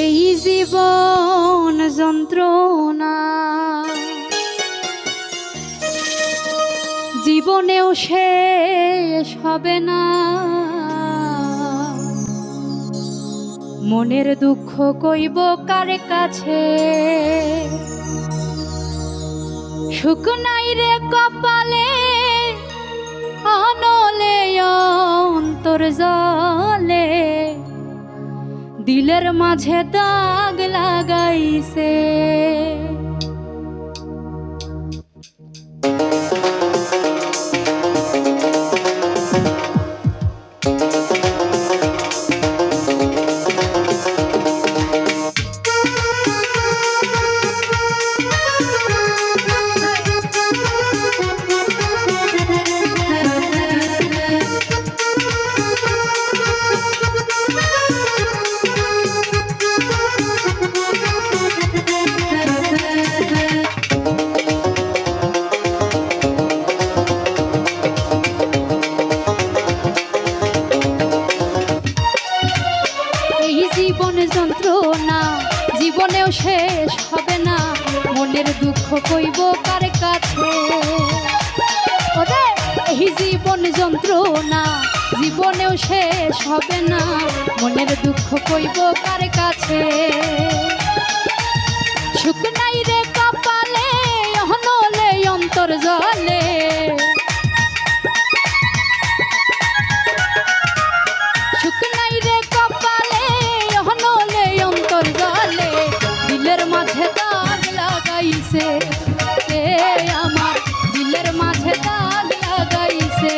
এই জীবন যন্ত্রণা জীবনেও শেষ হবে না। মনের দুঃখ কইব কার কাছে, সুখ নাই রে কপালে, অনলে অন্তর জলে, দিলের মাঝে দাগ লাগাইছে। জীবন যন্ত্রণা জীবনেও শেষ হবে না। মনের দুঃখ কইব কার কাছে, এই জীবন যন্ত্রণা জীবনেও শেষ হবে না। মনের দুঃখ কইব কার কাছে, সুখ নাই রে কপালে, অনলে অন্তর জলে, সুখ নাই রে কপালে, অনলে অন্তর জলে, দিলের মাঝে দাগ লাগাইছে। এ আমার দিলের মাঝে দাগ লাগাইছে।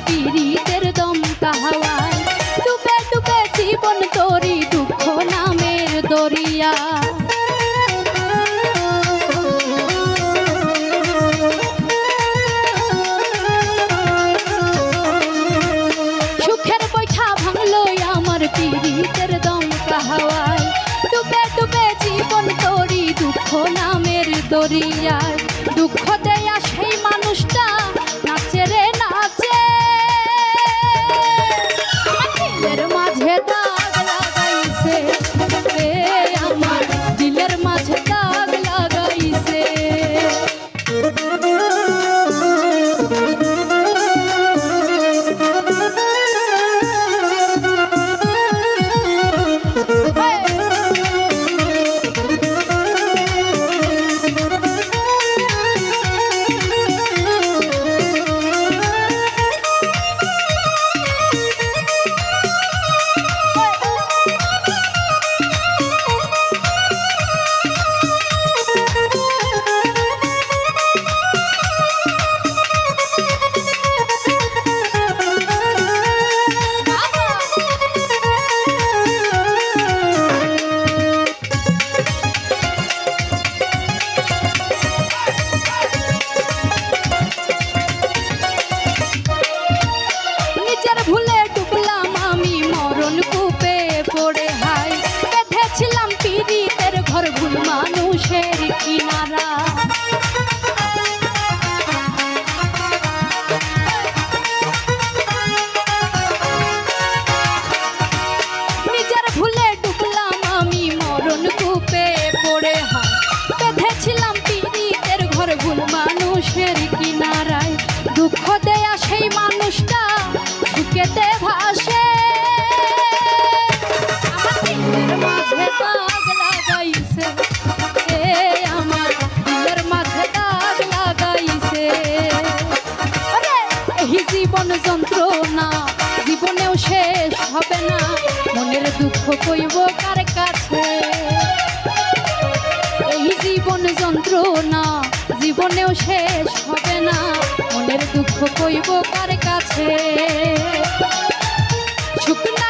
পীড়িতের দমকা হাওয়ায় ডুবে ডুবে জীবন তোরি দুঃখ নামের দরিয়া। সুখের বৈঠা ভাঙলো আমার পীড়িতের দমকা হাওয়ায় ডুবে ডুবে জীবন তোরি দুঃখ নামের দরিয়ায়। দুঃখ দেয়া সেই মানুষটা নাচে রে নাচে, দিলের মাঝে দাগ লাগাইছে। আমার দিলের মাঝে দাগ লাগাইছে। ভুলে ডুবলাম আমি মরণ কূপে পড়ে, হাই বেঁধেছিলাম পীড়িতের ঘর ভুল মানুষের কিনারা। নিজের ভুলে ডুবলাম আমি মরণ কূপে পড়ে, হাই বেঁধেছিলাম পীড়িতের ঘর ভুল মানুষের কিনারায়। দুঃখ দেয়া সেই মানুষটা বুকেতে ভাসে, আমার দিলের মাঝে দাগ লাগাইছে। আমার দিলের জীবনেও শেষ হবে না, মনের দুঃখ কইব কার কাছে। শুকনো